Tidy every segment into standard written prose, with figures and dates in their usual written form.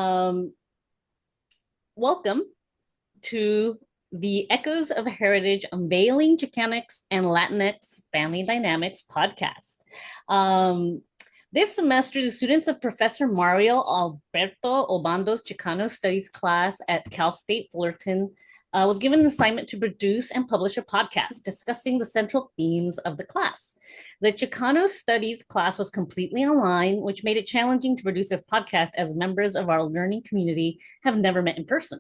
Um, Welcome to the Echoes of Heritage Unveiling Chicanx and Latinx Family Dynamics podcast. This semester, the students of Professor Mario Alberto Obando's Chicano Studies class at Cal State Fullerton was given an assignment to produce and publish a podcast discussing the central themes of the class. The Chicano Studies class was completely online, which made it challenging to produce this podcast as members of our learning community have never met in person.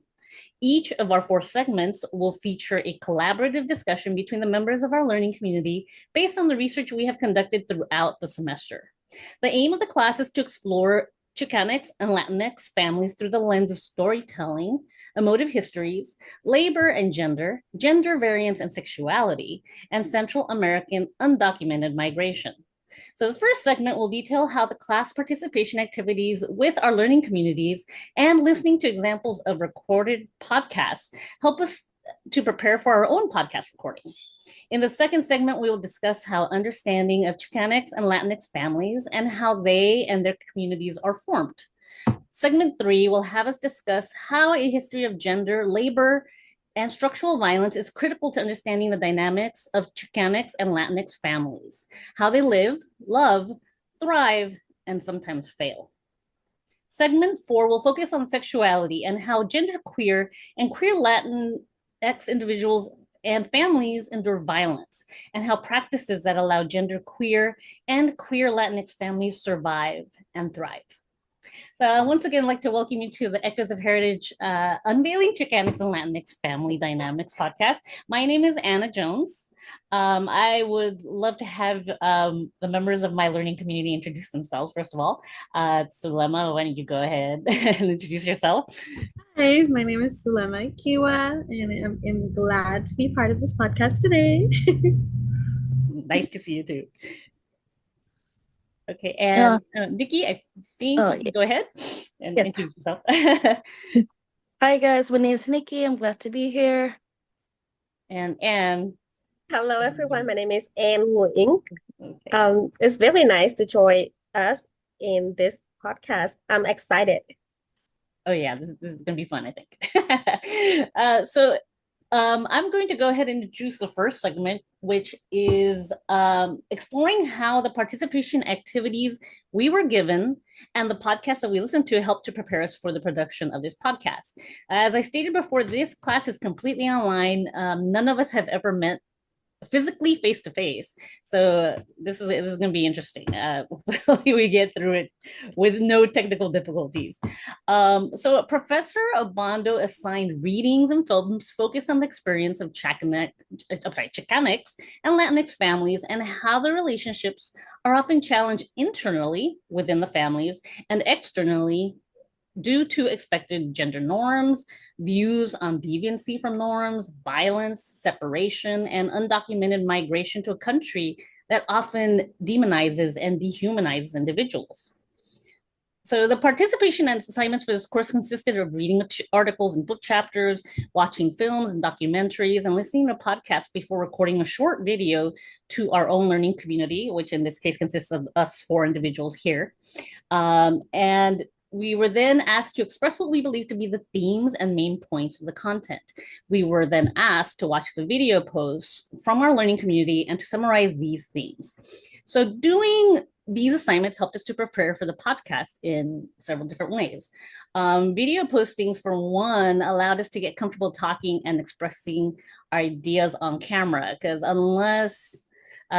Each of our 4 segments will feature a collaborative discussion between the members of our learning community based on the research we have conducted throughout the semester. The aim of the class is to explore Chicanx and Latinx families through the lens of storytelling, emotive histories, labor and gender, gender variance and sexuality, and Central American undocumented migration. So the first segment will detail how the class participation activities with our learning communities and listening to examples of recorded podcasts help us to prepare for our own podcast recording. In the second segment, we will discuss how understanding of Chicanx and Latinx families and how they and their communities are formed. Segment 3 will have us discuss how a history of gender, labor, and structural violence is critical to understanding the dynamics of Chicanx and Latinx families, how they live, love, thrive, and sometimes fail. Segment 4 will focus on sexuality and how genderqueer and queer Latinx individuals and families endure violence, and how practices that allow genderqueer and queer Latinx families survive and thrive. So once again, I'd like to welcome you to the Echoes of Heritage Unveiling Chicanx and Latinx Family Dynamics podcast. My name is Anna Jones. I would love to have the members of my learning community introduce themselves, first of all. Sulema, why don't you go ahead and introduce yourself? Hi, my name is Sulema Kiwa, and I'm glad to be part of this podcast today. Nice to see you too. Okay, and Nikki, I think you can go ahead and introduce yourself. Hi guys, my name is Nikki. I'm glad to be here. And Anne. Hello everyone, my name is Anne Nguyen. Okay. It's very nice to join us in this podcast. I'm excited. Oh yeah, this is gonna be fun, I think. I'm going to go ahead and introduce the first segment, which is exploring how the participation activities we were given and the podcast that we listened to helped to prepare us for the production of this podcast. As I stated before, this class is completely online. None of us have ever met physically face to face. So this is going to be interesting. We get through it with no technical difficulties. So Professor Obando assigned readings and films focused on the experience of Chicanx and Latinx families and how the relationships are often challenged internally within the families and externally due to expected gender norms, views on deviancy from norms, violence, separation, and undocumented migration to a country that often demonizes and dehumanizes individuals. So the participation and assignments for this course consisted of reading articles and book chapters, watching films and documentaries, and listening to podcasts before recording a short video to our own learning community, which in this case consists of us 4 individuals here. And we were then asked to express what we believe to be the themes and main points of the content. We were then asked to watch the video posts from our learning community and to summarize these themes. So doing these assignments helped us to prepare for the podcast in several different ways. Video postings, for one, allowed us to get comfortable talking and expressing ideas on camera, because unless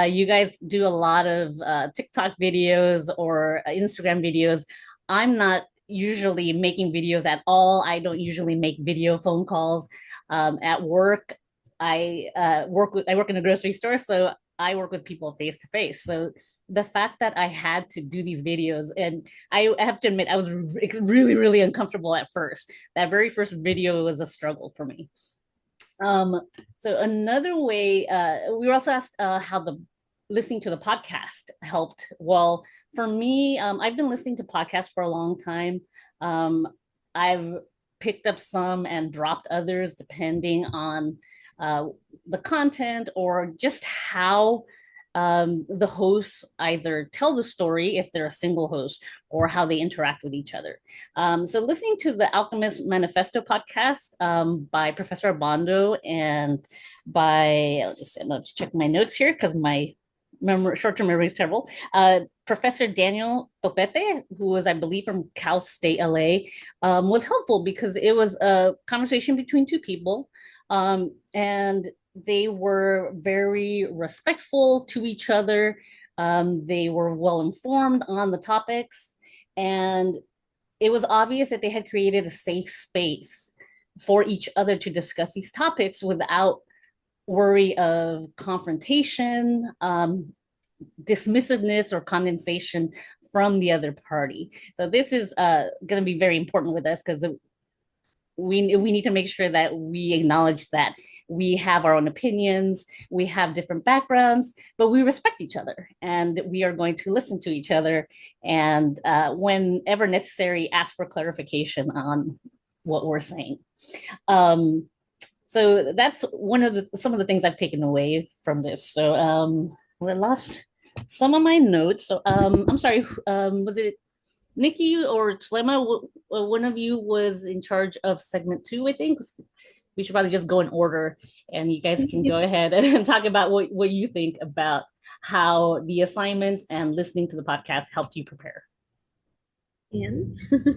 you guys do a lot of TikTok videos or Instagram videos, I'm not usually making videos at all. I don't usually make video phone calls. At work, I work in a grocery store, so I work with people face to face. So the fact that I had to do these videos, and I have to admit, I was really, really uncomfortable at first. That very first video was a struggle for me. So another way, we were also asked how the listening to the podcast helped. Well, for me, I've been listening to podcasts for a long time. I've picked up some and dropped others depending on the content or just how the hosts either tell the story if they're a single host or how they interact with each other. So listening to the Alchemist Manifesto podcast by Professor Bondo and by, I'm going to check my notes here because my short-term memory is terrible. Professor Daniel Topete, who was, I believe, from Cal State LA, was helpful because it was a conversation between two people. And they were very respectful to each other. They were well informed on the topics. And it was obvious that they had created a safe space for each other to discuss these topics without worry of confrontation, dismissiveness, or condensation from the other party. So this is going to be very important with us because we need to make sure that we acknowledge that we have our own opinions, we have different backgrounds, but we respect each other and we are going to listen to each other and whenever necessary, ask for clarification on what we're saying. So that's some of the things I've taken away from this. So I lost some of my notes. So I'm sorry, was it Nikki or Tlema? One of you was in charge of segment 2, I think. We should probably just go in order and you guys can go ahead and talk about what you think about how the assignments and listening to the podcast helped you prepare. Ian?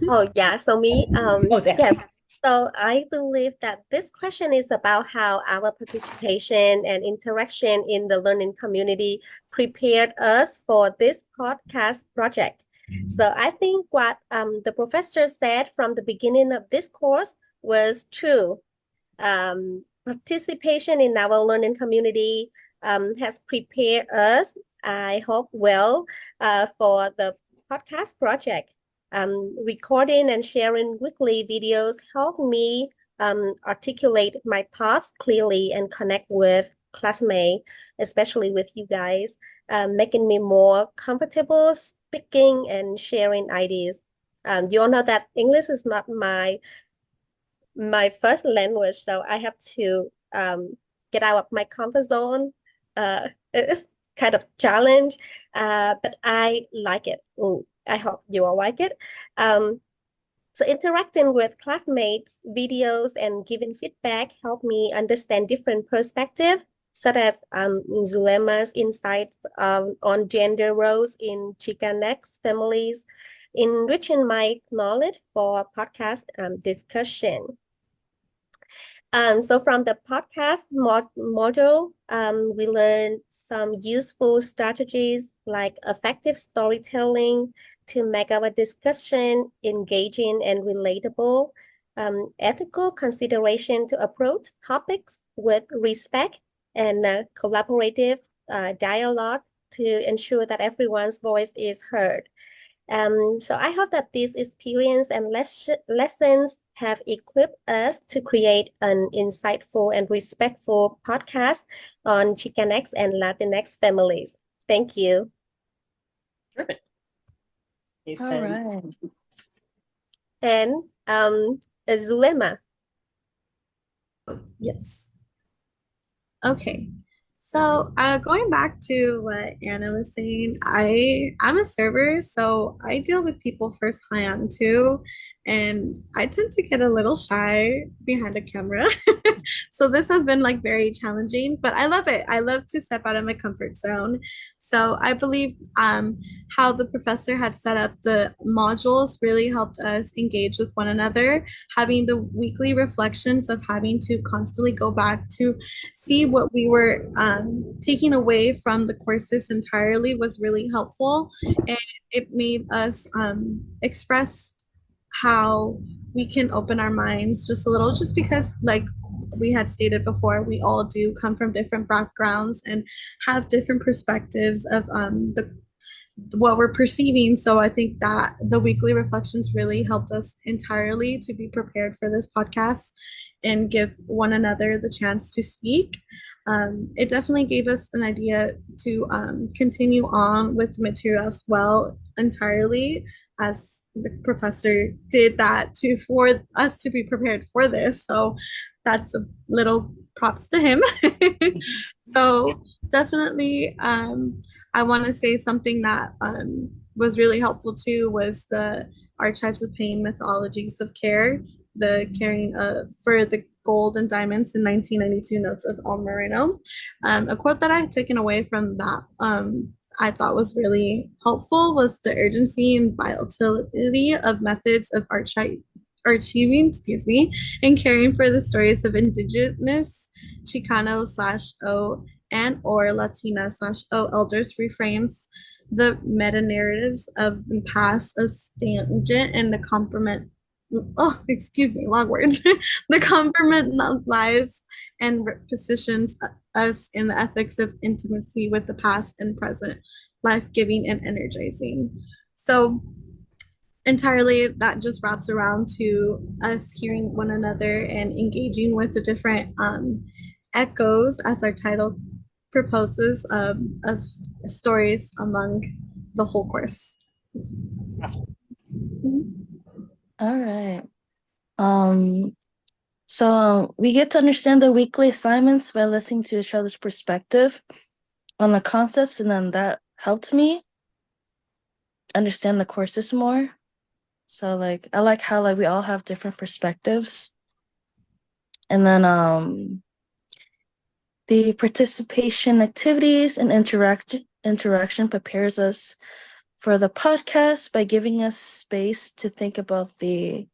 Oh, yeah. So me, yeah. yes. So I believe that this question is about how our participation and interaction in the learning community prepared us for this podcast project. So I think what the professor said from the beginning of this course was true. Participation in our learning community has prepared us, I hope, well, for the podcast project. Recording and sharing weekly videos help me articulate my thoughts clearly and connect with classmates, especially with you guys, making me more comfortable speaking and sharing ideas. You all know that English is not my first language, so I have to get out of my comfort zone. It's kind of challenge, but I like it. I hope you all like it. So interacting with classmates, videos, and giving feedback help me understand different perspectives, such as Zulema's insights on gender roles in Chicanx families, enriching my knowledge for podcast discussion. So from the podcast module, we learned some useful strategies like effective storytelling to make our discussion engaging and relatable, ethical consideration to approach topics with respect, and collaborative dialogue to ensure that everyone's voice is heard. So I hope that this experience and lessons have equipped us to create an insightful and respectful podcast on Chicanx and Latinx families. Thank you. Perfect. All right. And Zulema. Yes. Okay. So going back to what Anna was saying, I'm a server, so I deal with people firsthand too, and I tend to get a little shy behind a camera. So this has been like very challenging, but I love it. I love to step out of my comfort zone. So I believe how the professor had set up the modules really helped us engage with one another, having the weekly reflections of having to constantly go back to see what we were taking away from the courses entirely was really helpful. And it made us express how we can open our minds just a little, just because like we had stated before, we all do come from different backgrounds and have different perspectives of what we're perceiving. So I think that the weekly reflections really helped us entirely to be prepared for this podcast and give one another the chance to speak. It definitely gave us an idea to continue on with the material as well entirely, as the professor did that for us to be prepared for this. So that's a little props to him. So definitely, I want to say something that was really helpful too was the archetypes of pain, mythologies of care, the caring for the gold and diamonds in 1992 notes of Al Moreno. A quote that I had taken away from that I thought was really helpful was the urgency and vitality of methods of archiving, and caring for the stories of indigenous Chicano slash O and or Latina slash O elders reframes the meta narratives of the past as tangent and the compliment. Oh, excuse me, long words. The compliment lies and positions us in the ethics of intimacy with the past and present, life giving and energizing. So, entirely that just wraps around to us hearing one another and engaging with the different echoes as our title proposes of stories among the whole course. All right. So we get to understand the weekly assignments by listening to each other's perspective on the concepts, and then that helped me understand the courses more. So like I like how like we all have different perspectives. And then the participation activities and interaction prepares us for the podcast by giving us space to think about the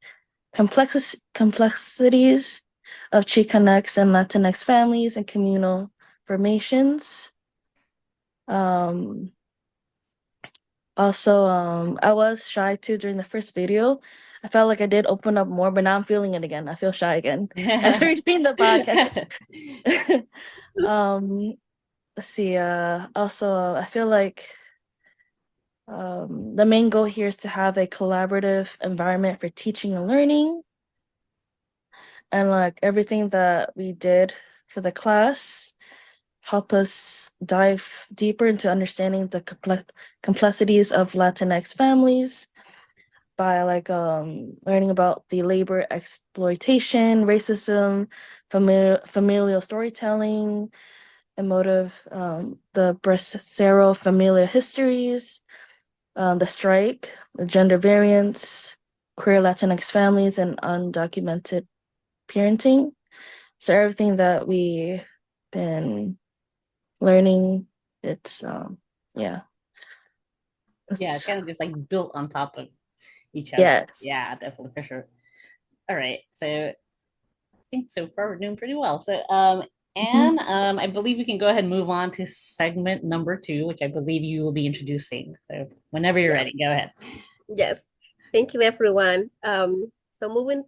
complexities of Chicanx and Latinx families and communal formations. Also, I was shy too during the first video. I felt like I did open up more, but now I'm feeling it again. I feel shy again as we're doing the podcast. Let's see. Also, I feel like the main goal here is to have a collaborative environment for teaching and learning. And like everything that we did for the class help us dive deeper into understanding the complexities of Latinx families by like learning about the labor exploitation, racism, familial storytelling, emotive, the Bracero familial histories, the strike, the gender variance, queer Latinx families, and undocumented parenting. So everything that we've been learning, it's yeah. Yeah, it's kind of just like built on top of each other. Yes. Yeah, definitely for sure. All right. So I think so far we're doing pretty well. So and I believe we can go ahead and move on to segment number 2, which I believe you will be introducing. So whenever you're ready, go ahead. Yes. Thank you, everyone. So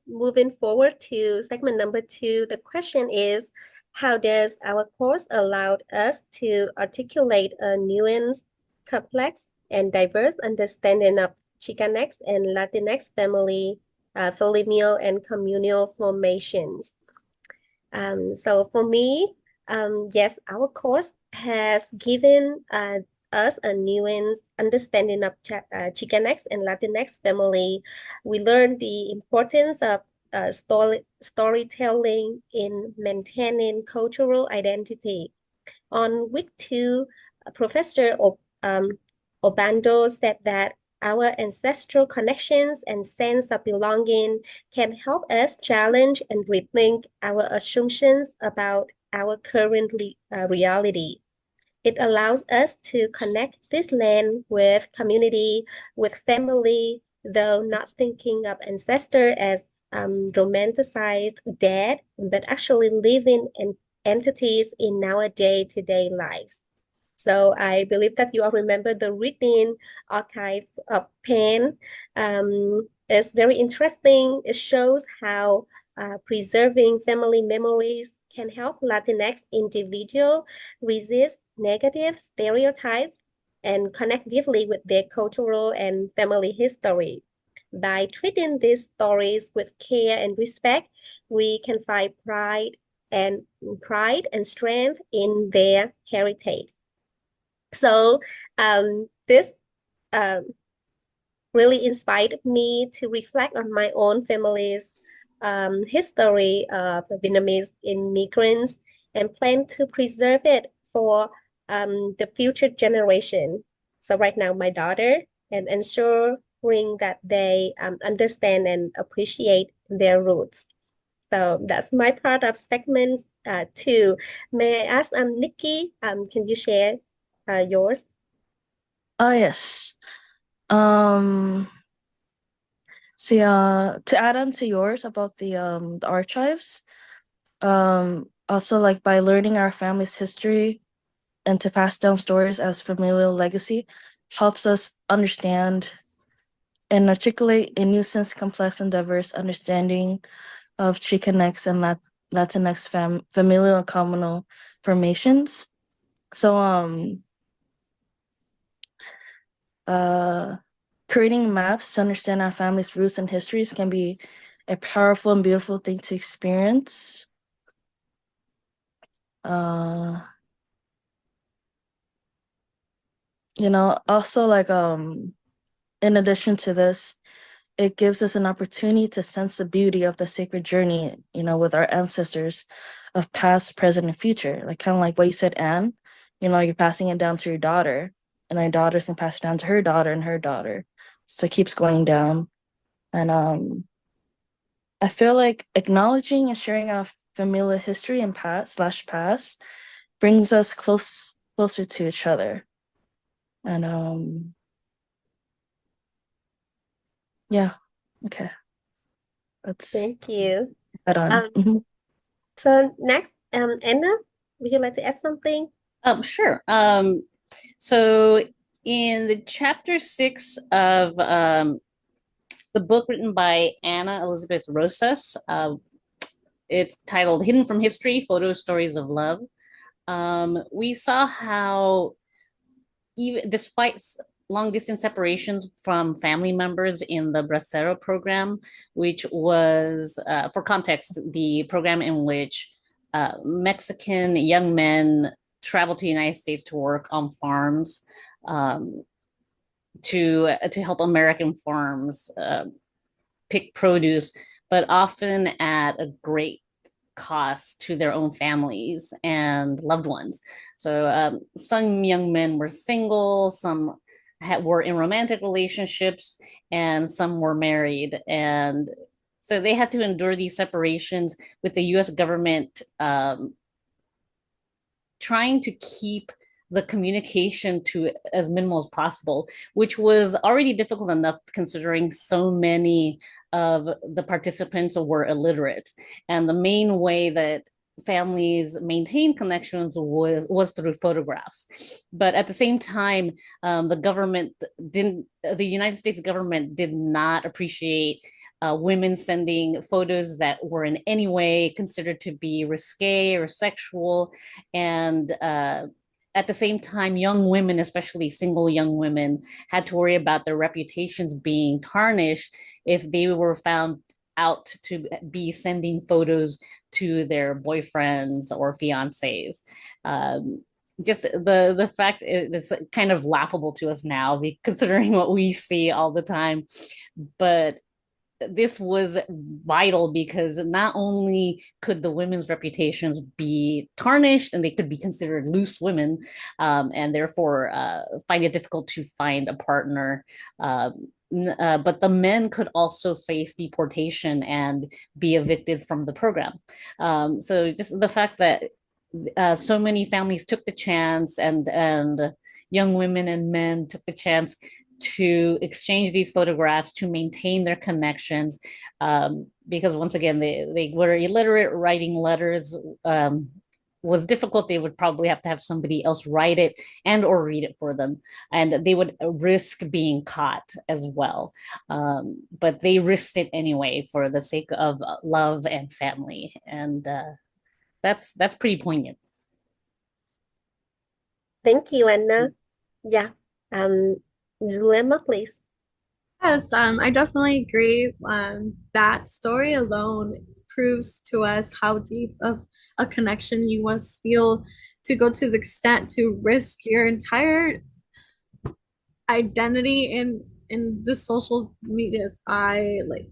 moving forward to segment number 2, the question is, how does our course allow us to articulate a nuanced, complex, and diverse understanding of Chicanx and Latinx family, familial, and communal formations? So for me, yes, our course has given us a nuanced understanding of Chicanx and Latinx family. We learned the importance of storytelling in maintaining cultural identity. On week 2, Professor Obando said that our ancestral connections and sense of belonging can help us challenge and rethink our assumptions about our current reality. It allows us to connect this land with community, with family, though not thinking of ancestor as romanticized dead, but actually living entities in our day-to-day lives. So I believe that you all remember the reading archive of Penn. It's very interesting. It shows how preserving family memories can help Latinx individuals resist negative stereotypes and connect deeply with their cultural and family history. By treating these stories with care and respect, we can find pride and strength in their heritage. So this really inspired me to reflect on my own family's history of Vietnamese immigrants and plan to preserve it for the future generation. So right now, my daughter and ensuring that they understand and appreciate their roots. So that's my part of segment two. May I ask, Nikki, can you share yours? Oh yes. Um, See, to add on to yours about the archives, also like by learning our family's history and to pass down stories as familial legacy helps us understand and articulate a nuisance complex and diverse understanding of Chicanx and Latinx familial and communal formations. So uh creating maps to understand our family's roots and histories can be a powerful and beautiful thing to experience. Uh Also like in addition to this, it gives us an opportunity to sense the beauty of the sacred journey, with our ancestors of past, present, and future. Like kind of like what you said, Anne, you're passing it down to your daughter, and our daughters can pass it down to her daughter and her daughter. So it keeps going down. And I feel like acknowledging and sharing our familial history and past brings us closer to each other. And yeah, okay. That's Thank you. that on. Um, so next, Anna, would you like to add something? Sure. So in the chapter 6 of the book written by Anna Elizabeth Rosas, it's titled Hidden from History, Photo Stories of Love. We saw how even despite long distance separations from family members in the Bracero program, which was, for context, the program in which Mexican young men traveled to the United States to work on farms, to help American farms pick produce, but often at a great cost to their own families and loved ones. So some young men were single, some were in romantic relationships, and some were married. And so they had to endure these separations with the US government trying to keep the communication to as minimal as possible, which was already difficult enough considering so many of the participants were illiterate. And the main way that families maintained connections was through photographs. But at the same time, the United States government did not appreciate women sending photos that were in any way considered to be risque or sexual. And at the same time, young women, especially single young women, had to worry about their reputations being tarnished if they were found out to be sending photos to their boyfriends or fiancés. Just the fact it's kind of laughable to us now, considering what we see all the time. But this was vital because not only could the women's reputations be tarnished and they could be considered loose women, and therefore find it difficult to find a partner, but the men could also face deportation and be evicted from the program. So just the fact that so many families took the chance, and young women and men took the chance to exchange these photographs to maintain their connections, because once again they were illiterate. Writing letters was difficult. They would probably have to have somebody else write it and or read it for them, and they would risk being caught as well, but they risked it anyway for the sake of love and family. And that's pretty poignant. Thank you, Anna. Yeah. Um, Zulema, please. Yes, I definitely agree. That story alone proves to us how deep of a connection you must feel to go to the extent to risk your entire identity in the social media's eye. Like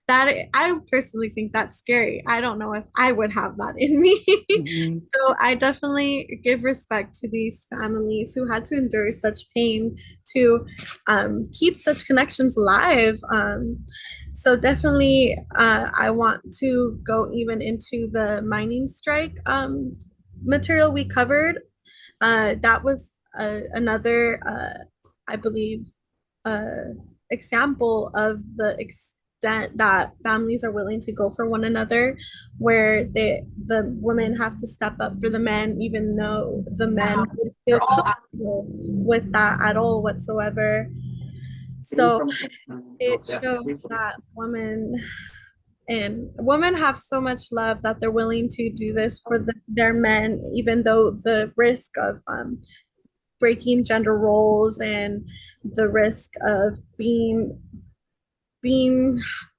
that I personally think that's scary. I don't know if I would have that in me. Mhm. So I definitely give respect to these families who had to endure such pain to keep such connections alive. So definitely, I want to go even into the mining strike material we covered. That was another, I believe, uh, example of the extent that families are willing to go for one another, where the women have to step up for the men, even though the men would feel comfortable with that at all whatsoever. So it shows that women have so much love that they're willing to do this for their men, even though the risk of breaking gender roles and the risk of being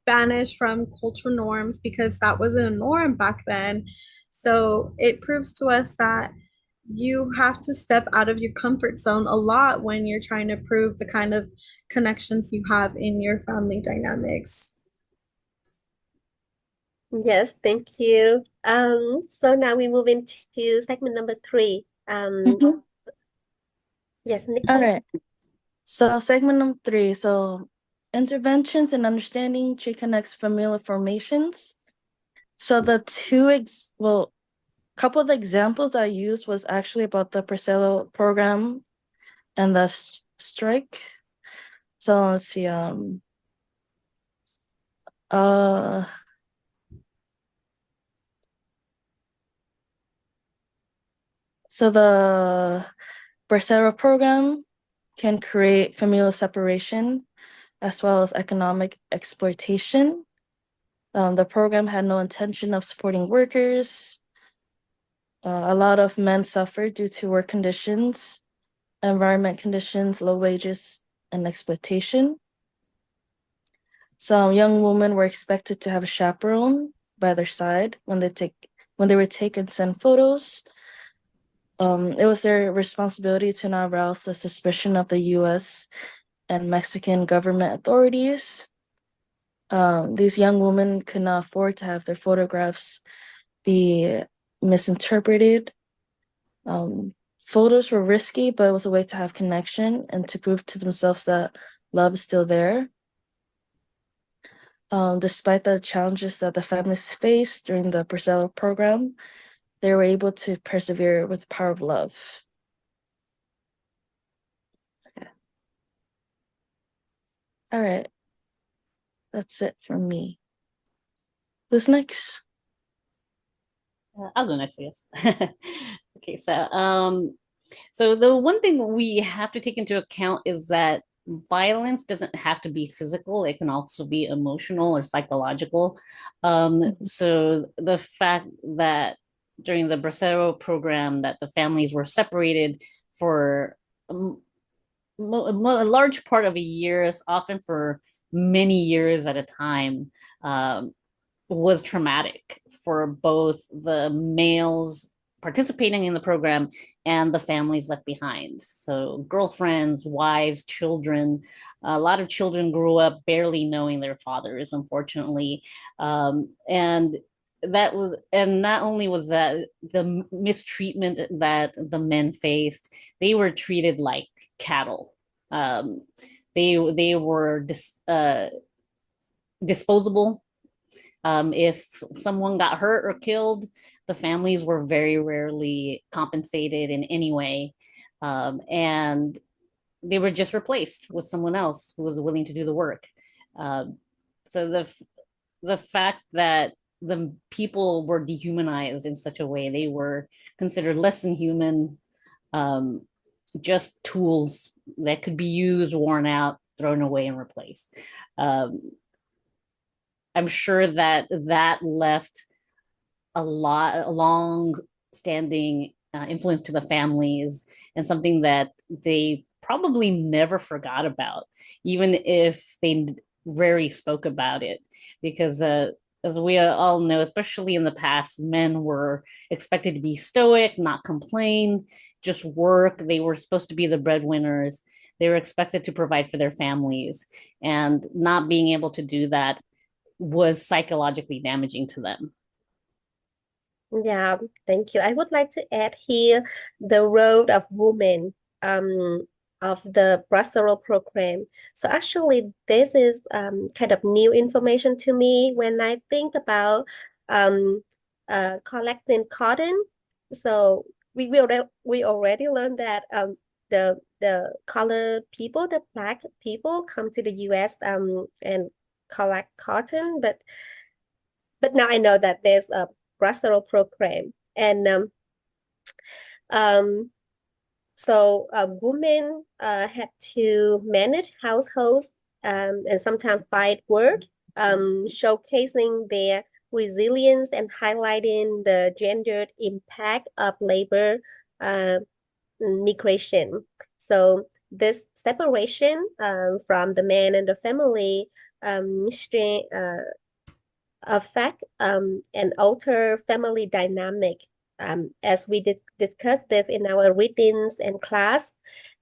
banished from cultural norms, because that wasn't a norm back then. So it proves to us that you have to step out of your comfort zone a lot when you're trying to prove the kind of connections you have in your family dynamics. Yes, thank you. So now we move into segment number three. Mhm. Yes, All Nikki. right. So segment number 3. So interventions in understanding Chicanx familial formations. So the couple of the examples I used was actually about the Priscilla program and the strike. So let's see. Uh. So the Bracero program can create familial separation as well as economic exploitation. The program had no intention of supporting workers. A lot of men suffered due to work conditions, environment conditions, low wages, and exploitation. Some young women were expected to have a chaperone by their side when they were taken send photos. It was their responsibility to not arouse the suspicion of the U.S. and Mexican government authorities. These young women could not afford to have their photographs be misinterpreted. Photos were risky, but it was a way to have connection and to prove to themselves that love is still there. Despite the challenges that the families faced during the Priscilla program, they were able to persevere with the power of love. Okay. All right. That's it from me. Who's next? I'll go next, I guess. Okay, so the one thing we have to take into account is that violence doesn't have to be physical, it can also be emotional or psychological. So the fact that during the Bracero program that the families were separated for a large part of a year, often for many years at a time, was traumatic for both the males participating in the program and the families left behind. So, girlfriends, wives, children, a lot of children grew up barely knowing their fathers, unfortunately. And not only was that the mistreatment that the men faced, they were treated like cattle. Um, they were disposable. If someone got hurt or killed, the families were very rarely compensated in any way. And they were just replaced with someone else who was willing to do the work. Um, so the fact that the people were dehumanized in such a way, they were considered less than human, um, just tools that could be used, worn out, thrown away, and replaced. Um, I'm sure that that left a long standing influence to the families and something that they probably never forgot about, even if they rarely spoke about it. Because as we all know, especially in the past, men were expected to be stoic, not complain, just work. They were supposed to be the breadwinners. They were expected to provide for their families, and not being able to do that was psychologically damaging to them. Yeah, thank you. I would like to add here the role of women um, of the pastoral program. So actually, this is kind of new information to me when I think about um, collecting cotton. So we already learned that the colored people, the black people, come to the U.S. And collect cotton, but now I know that there's a pastoral program. And um, so women had to manage households and sometimes fight work, showcasing their resilience and highlighting the gendered impact of labor uh, migration. So this separation from the man and the family affect and alter family dynamic as we did discuss this in our readings and class.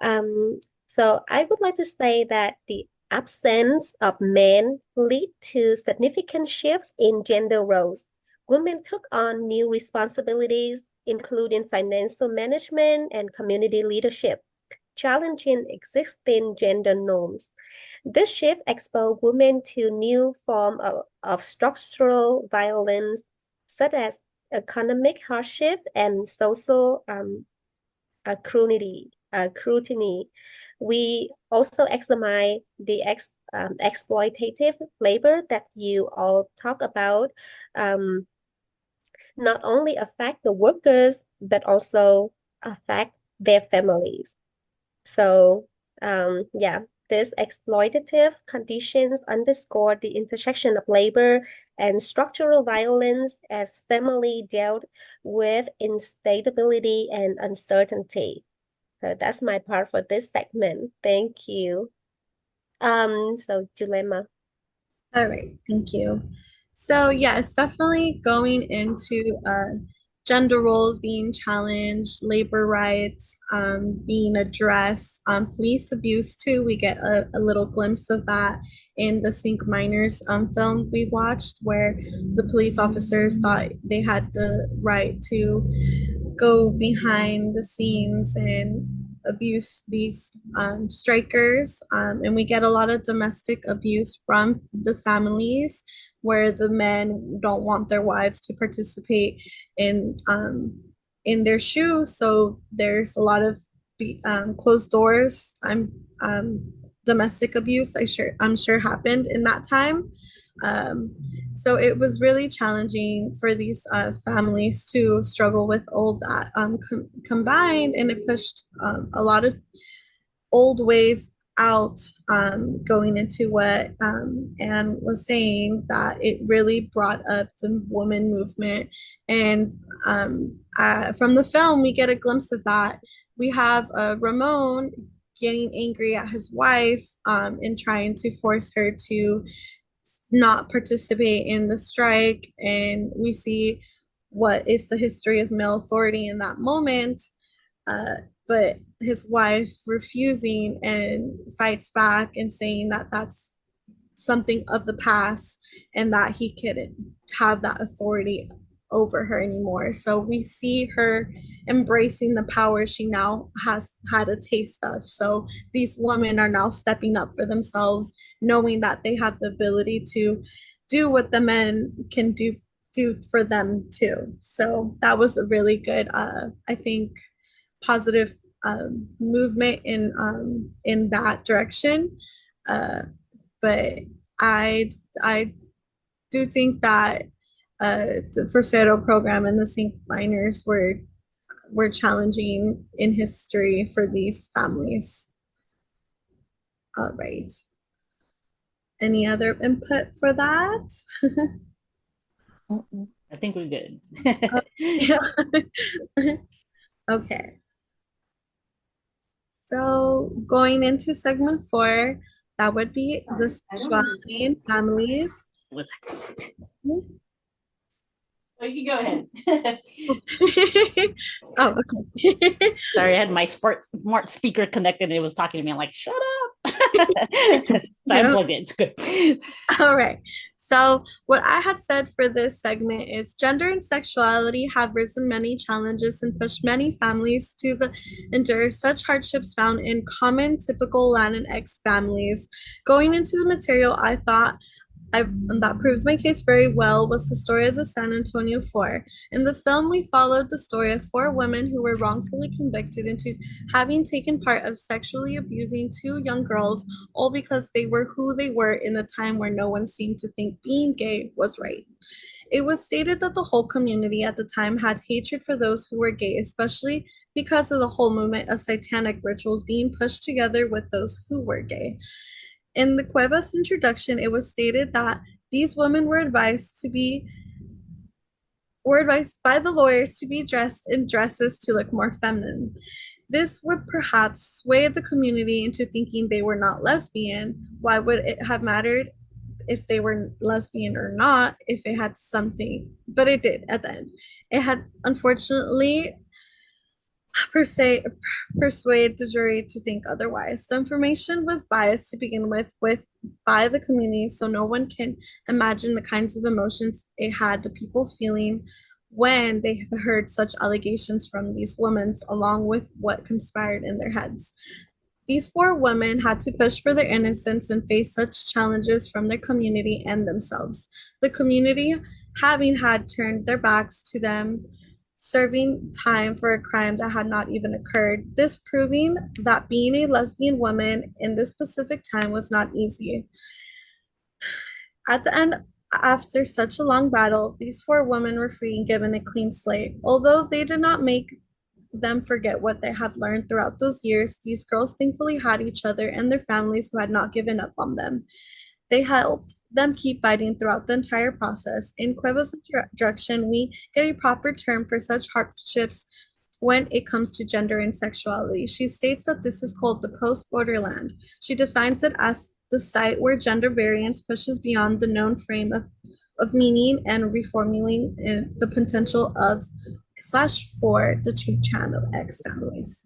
So I would like to say that the absence of men lead to significant shifts in gender roles. Women took on new responsibilities, including financial management and community leadership, challenging existing gender norms. This shift exposed women to new forms of structural violence, such as economic hardship and social scrutiny. We also examine the exploitative labor that you all talk about, um, not only affect the workers, but also affect their families. So, yeah, these exploitative conditions underscore the intersection of labor and structural violence as family dealt with instability and uncertainty. So that's my part for this segment. Thank you. So Julema. All right, thank you. So yeah, it's definitely going into gender roles being challenged, labor rights being addressed, police abuse too. We get a little glimpse of that in the Cinco Miners film we watched, where the police officers thought they had the right to go behind the scenes and abuse these strikers. And we get a lot of domestic abuse from the families where the men don't want their wives to participate in their shoes. So there's a lot of closed doors. Domestic abuse. I'm sure happened in that time. Um, so it was really challenging for these families to struggle with all that combined, and it pushed a lot of old ways out, going into what Anne was saying, that it really brought up the woman movement. And from the film, we get a glimpse of that. We have Ramon getting angry at his wife and trying to force her to not participate in the strike. And we see what is the history of male authority in that moment. But his wife refusing and fights back and saying that that's something of the past and that he couldn't have that authority over her anymore. So we see her embracing the power she now has had a taste of. So these women are now stepping up for themselves, knowing that they have the ability to do what the men can do for them too. So that was a really good, I think, positive movement in that direction. But I do think that the Forcero program and the Cinco Miners were challenging in history for these families. All right. Any other input for that? I think we're good. Okay. So going into segment 4, that would be the sexuality in families. Oh, you can go ahead. Oh, okay. Sorry, I had my smart speaker connected and it was talking to me. I'm like, shut up. I unplugged it. It's good. All right. So, what I had said for this segment is gender and sexuality have risen many challenges and pushed many families to endure such hardships found in common typical Latinx families. Going into the material, I thought that proved my case very well was the story of the San Antonio Four. In the film, we followed the story of four women who were wrongfully convicted into having taken part of sexually abusing two young girls, all because they were who they were in a time where no one seemed to think being gay was right. It was stated that the whole community at the time had hatred for those who were gay, especially because of the whole movement of satanic rituals being pushed together with those who were gay. In the Cuevas introduction, it was stated that these women were advised by the lawyers to be dressed in dresses to look more feminine. This would perhaps sway the community into thinking they were not lesbian. Why would it have mattered if they were lesbian or not if it had something? But it did at the end. It had unfortunately persuade the jury to think otherwise. The information was biased to begin with by the community, so no one can imagine the kinds of emotions it had the people feeling when they heard such allegations from these women, along with what conspired in their heads. These four women had to push for their innocence and face such challenges from their community and themselves. The community, having had turned their backs to them, serving time for a crime that had not even occurred, this proving that being a lesbian woman in this specific time was not easy. At the end, after such a long battle, these four women were free and given a clean slate. Although they did not make them forget what they have learned throughout those years, these girls thankfully had each other and their families who had not given up on them. They helped them keep fighting throughout the entire process. In Cueva's introduction, we get a proper term for such hardships when it comes to gender and sexuality. She states that this is called the post-borderland. She defines it as the site where gender variance pushes beyond the known frame of meaning and reformulating the potential of slash for the Chicanx families.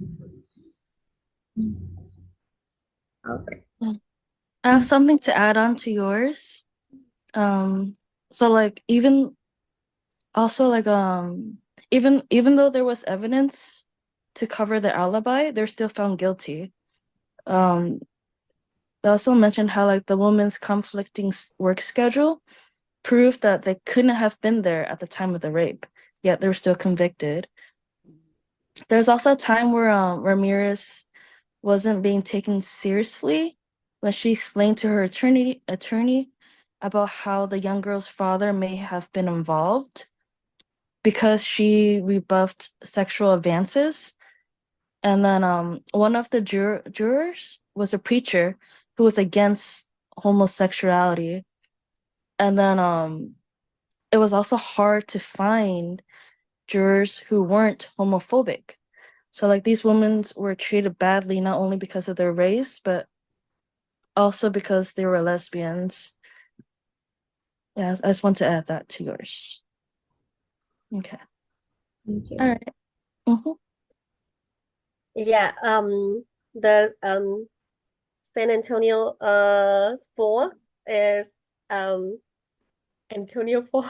All right. I have something to add on to yours. So like even also like even though there was evidence to cover their alibi, they're still found guilty. They also mentioned how like the woman's conflicting work schedule proved that they couldn't have been there at the time of the rape, yet they were still convicted. There's also a time where Ramirez wasn't being taken seriously when she explained to her attorney about how the young girl's father may have been involved because she rebuffed sexual advances. And then one of the jurors was a preacher who was against homosexuality. And then it was also hard to find jurors who weren't homophobic. So like these women were treated badly not only because of their race, but also because they were lesbians. Yeah, I just want to add that to yours. Okay. Thank you. All right. Mm-hmm. Yeah, the San Antonio 4 is Antonio 4.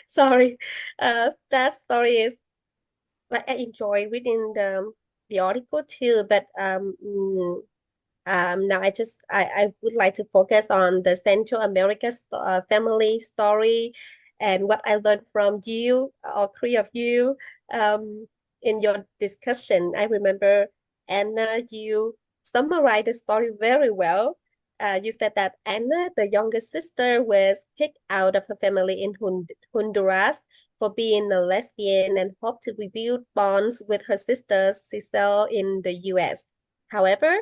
Sorry. That story is like I enjoy reading the article too, but now I would like to focus on the Central America family story and what I learned from you, all three of you, in your discussion. I remember, Anna, you summarized the story very well. You said that Anna, the youngest sister, was kicked out of her family in Honduras for being a lesbian and hoped to rebuild bonds with her sister Cecile in the US. However,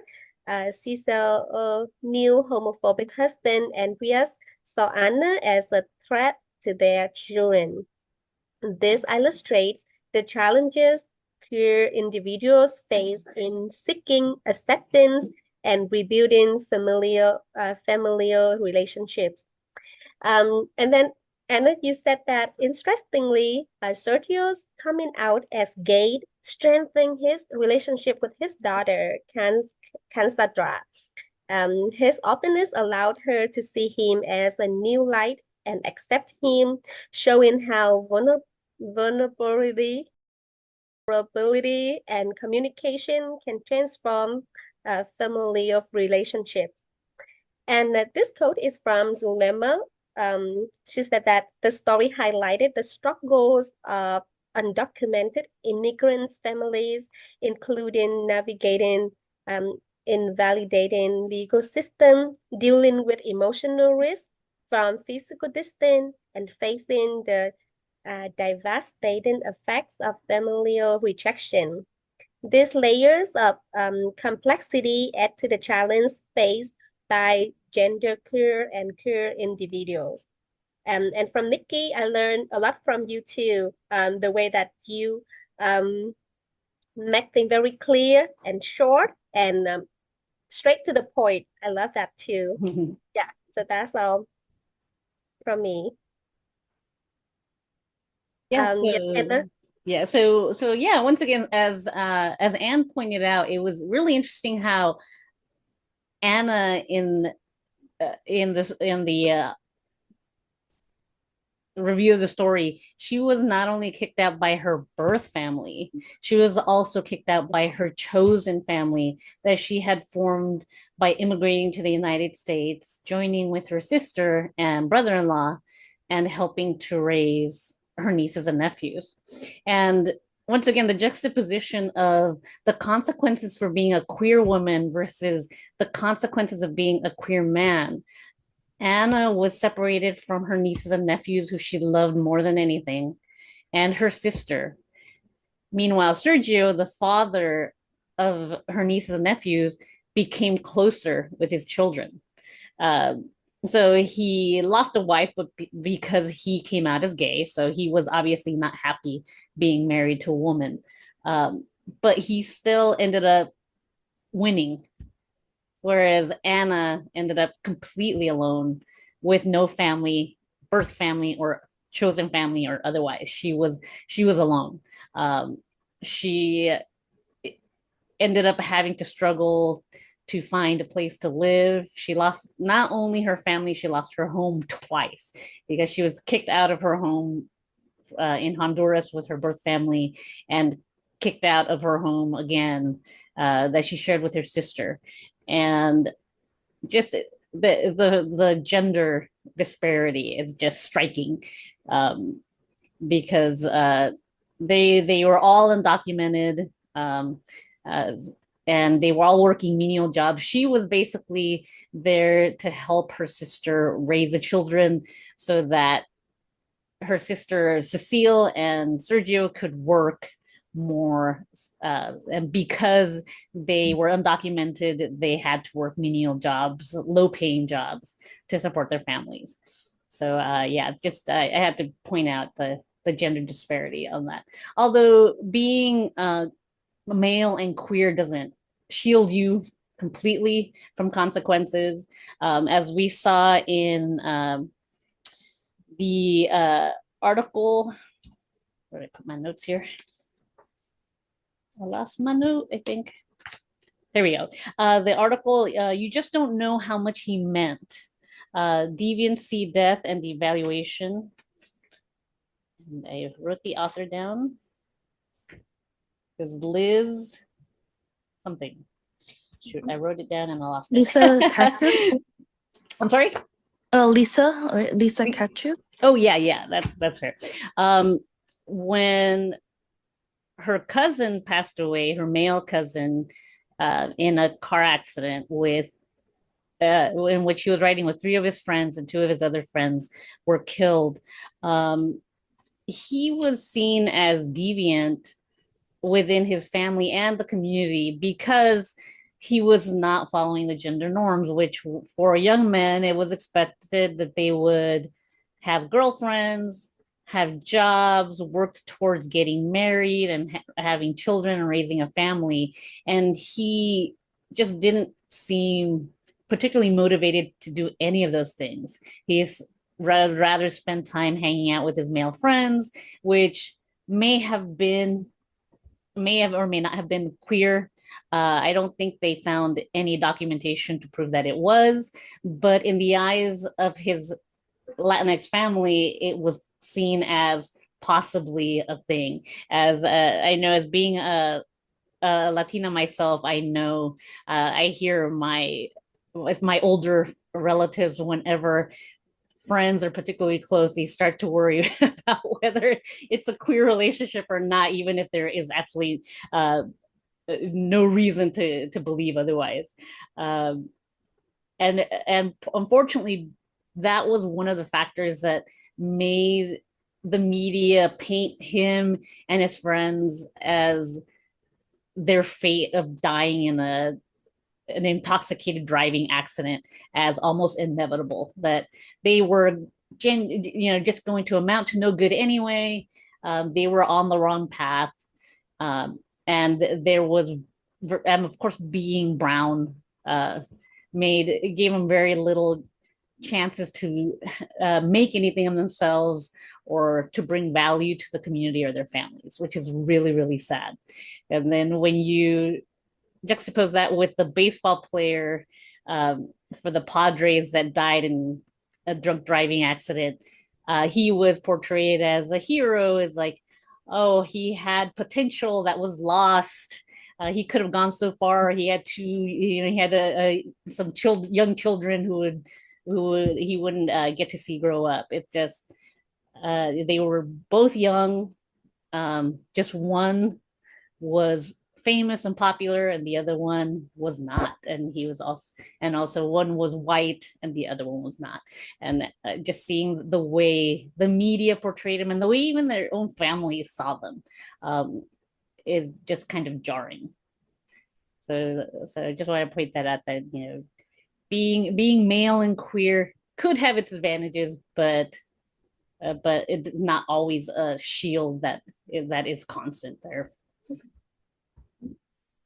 Cecil's new homophobic husband, Andreas, saw Anna as a threat to their children. This illustrates the challenges queer individuals face in seeking acceptance and rebuilding familial relationships. And then Anna, you said that interestingly, Sergio's coming out as gay strengthened his relationship with his daughter, Cansandra. His openness allowed her to see him as a new light and accept him, showing how vulnerability and communication can transform a family of relationships. And this quote is from Zulema. She said that the story highlighted the struggles of undocumented immigrant families, including navigating um, invalidating legal system, dealing with emotional risk from physical distance, and facing the devastating effects of familial rejection. These layers of complexity add to the challenge faced by genderqueer and queer individuals. And from Nikki, I learned a lot from you too. The way that you make things very clear and short and straight to the point. I love that too. Yeah, so that's all from me. Yeah, Yes, Anna. yeah, once again, as Anne pointed out, it was really interesting how Anna in the review of the story, she was not only kicked out by her birth family, she was also kicked out by her chosen family that she had formed by immigrating to the United States, joining with her sister and brother-in-law, and helping to raise her nieces and nephews. And once again, the juxtaposition of the consequences for being a queer woman versus the consequences of being a queer man. Anna was separated from her nieces and nephews, who she loved more than anything, and her sister. Meanwhile, Sergio, the father of her nieces and nephews, became closer with his children. Uh, so he lost a wife because he came out as gay. So he was obviously not happy being married to a woman. But he still ended up winning, whereas Anna ended up completely alone with no family, birth family or chosen family or otherwise. She was alone. She ended up having to struggle to find a place to live. She lost not only her family, she lost her home twice because she was kicked out of her home in Honduras with her birth family and kicked out of her home again that she shared with her sister. And just the gender disparity is just striking, because they were all undocumented, uh, and they were all working menial jobs. She was basically there to help her sister raise the children so that her sister Cecile and Sergio could work more, and because they were undocumented, they had to work menial jobs, low paying jobs to support their families. So yeah, just I had to point out the gender disparity on that. Although being male and queer doesn't shield you completely from consequences, as we saw in the article. Where did I put my notes here? I lost my note, I think. There we go. The article, You Just Don't Know How Much He Meant. Deviancy, Death, and the Evaluation. And I wrote the author down. It was Liz something. Shoot, I wrote it down and I lost it. Lisa Katsu? I'm sorry? Lisa Katsu? Oh, yeah, that's her. When her cousin passed away, her male cousin, in a car accident in which he was riding with three of his friends and two of his other friends were killed. He was seen as deviant within his family and the community because he was not following the gender norms, which for a young man, it was expected that they would have girlfriends, have jobs, worked towards getting married and having children and raising a family. And he just didn't seem particularly motivated to do any of those things. He's rather spend time hanging out with his male friends, which may have or may not have been queer. I don't think they found any documentation to prove that it was, but in the eyes of his Latinx family, it was seen as possibly a thing. As I know, as being a Latina myself, I know I hear with my older relatives whenever friends are particularly close, they start to worry about whether it's a queer relationship or not, even if there is absolutely no reason to believe otherwise. Um, and unfortunately, that was one of the factors that made the media paint him and his friends as their fate of dying in an intoxicated driving accident as almost inevitable, that they were just going to amount to no good anyway. They were on the wrong path. And there was, and of course, being brown gave them very little chances to make anything of themselves or to bring value to the community or their families, which is really, really sad. And then when you juxtapose that with the baseball player for the Padres that died in a drunk driving accident, he was portrayed as a hero, as like, oh, he had potential that was lost. He could have gone so far. He had he had some young children who he wouldn't get to see grow up. It just they were both young. Just one was famous and popular and the other one was not, and also one was white and the other one was not. And just seeing the way the media portrayed them and the way even their own families saw them is just kind of jarring. So I just want to point that out, that being male and queer could have its advantages, but it's not always a shield that is constant there.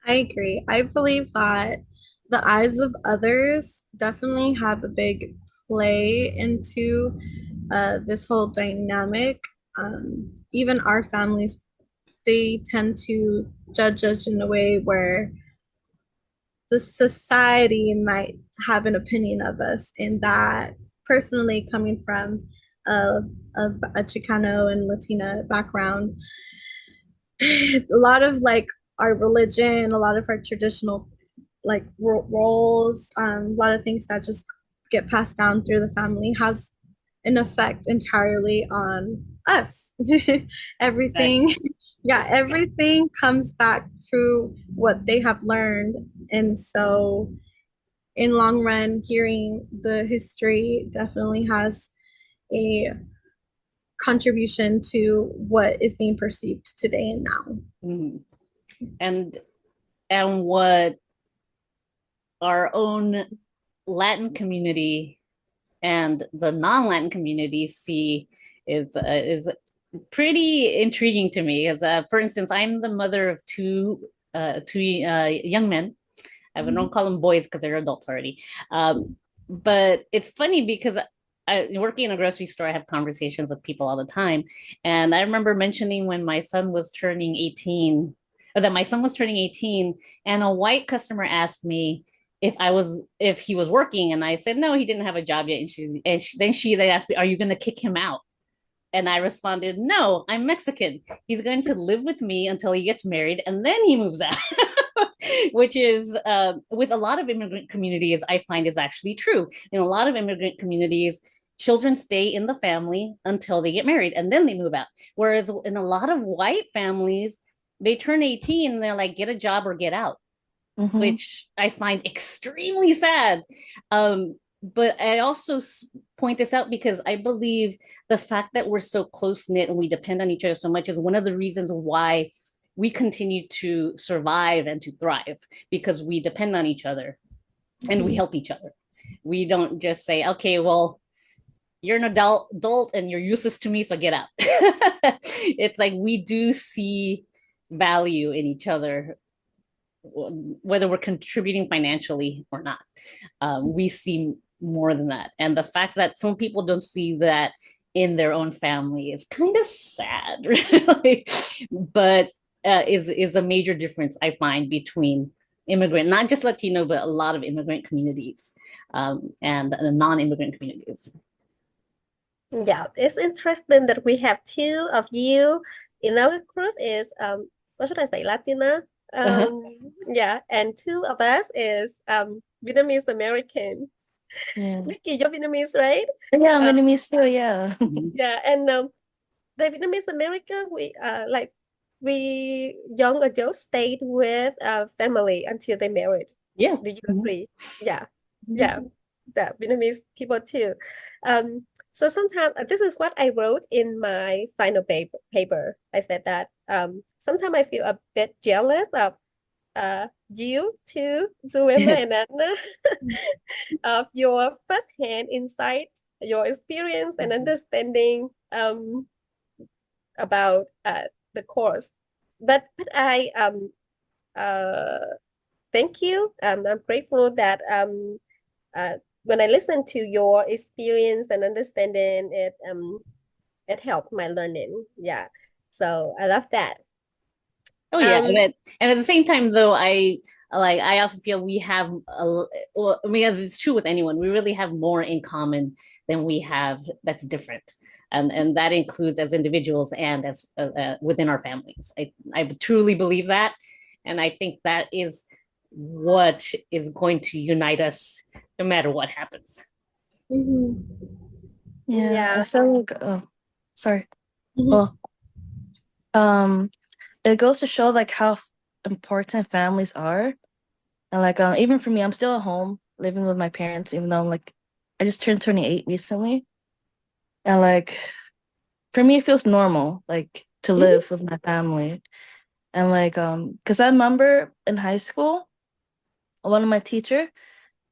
I agree. I believe that the eyes of others definitely have a big play into this whole dynamic. Even our families, they tend to judge us in a way where the society might have an opinion of us, and that personally coming from a, a Chicano and Latina background, a lot of like our religion, a lot of our traditional like roles, a lot of things that just get passed down through the family has an effect entirely on us. Everything, yeah, everything comes back through what they have learned. And so in long run, hearing the history definitely has a contribution to what is being perceived today and now. Mm-hmm. And what our own Latin community and the non-Latin community see is pretty intriguing to me. As for instance, I'm the mother of two young men. I don't call them boys because they're adults already. But it's funny because working in a grocery store, I have conversations with people all the time. And I remember mentioning when my son was turning 18, or that my son was turning 18, and a white customer asked me if he was working, and I said no, he didn't have a job yet. And then she asked me, "Are you going to kick him out?" And I responded, "No, I'm Mexican. He's going to live with me until he gets married, and then he moves out." Which is with a lot of immigrant communities, I find is actually true. In a lot of immigrant communities, children stay in the family until they get married and then they move out. Whereas in a lot of white families, they turn 18 and they're like, get a job or get out, which I find extremely sad. But I also point this out because I believe the fact that we're so close knit and we depend on each other so much is one of the reasons why we continue to survive and to thrive, because we depend on each other and we help each other. We don't just say, okay, well, you're an adult and you're useless to me, so get out. It's like we do see value in each other, whether we're contributing financially or not. We see more than that. And the fact that some people don't see that in their own family is kind of sad, really. But is a major difference I find between immigrant, not just Latino, but a lot of immigrant communities and non-immigrant communities. Yeah, it's interesting that we have two of you in our group is what should I say, Latina? Uh-huh. Yeah, and two of us is Vietnamese American. Yeah. Nikki, you're Vietnamese, right? Yeah, I'm Um, Vietnamese too, yeah. Mhm. yeah, and the Vietnamese American, we young adults stayed with family until they married. Yeah. Do you Mhm. agree? Yeah, yeah, the Vietnamese people too. So sometimes this is what I wrote in my final paper. I said that sometimes I feel a bit jealous of you too, Zuema and Anna, of your firsthand insight, your experience and understanding about the course. But I uh thank you. I'm grateful that uh when I listen to your experience and understanding it it helped my learning. Yeah. So I love that. Oh yeah, Um and at the same time though, I often feel we have well, I mean, as it's true with anyone, we really have more in common than we have that's different, and that includes as individuals and as within our families. I truly believe that, and I think that is what is going to unite us no matter what happens. Mhm. Yeah, yeah. I feel like, oh, sorry. Mhm. Well, um, it goes to show like how important families are. And like even for me, I'm still at home living with my parents, even though I'm like I just turned 28 recently. And like for me it feels normal, like to Mhm. live with my family. And like because I remember in high school, one of my teacher,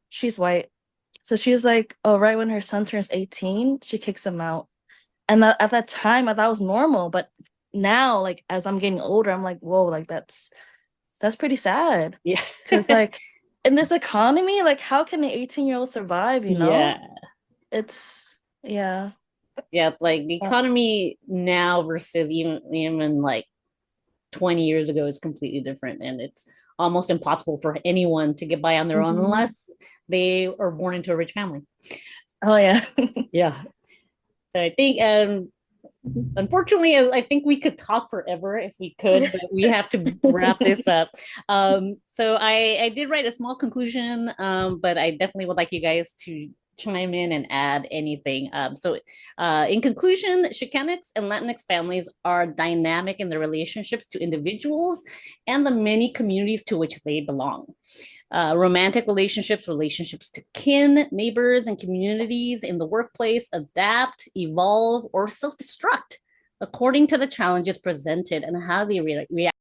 she's white. So she's like, oh, right when her son turns 18, she kicks him out. And at that time I thought it was normal, but now like as I'm getting older, I'm like, whoa, like that's pretty sad. Yeah. Because like in this economy, like how can an 18-year-old survive, you know? Yeah. It's yeah. Yeah, like the Uh, economy now versus even like 20 years ago is completely different, and it's almost impossible for anyone to get by on their own mhm. unless they are born into a rich family. Oh yeah. Yeah. So I think unfortunately I think we could talk forever if we could, but we have to wrap this up. So I did write a small conclusion, but I definitely would like you guys to chime in and add anything. In conclusion, Chicanx and Latinx families are dynamic in their relationships to individuals and the many communities to which they belong. Romantic relationships, relationships to kin, neighbors, and communities in the workplace adapt, evolve, or self destruct according to the challenges presented and how they react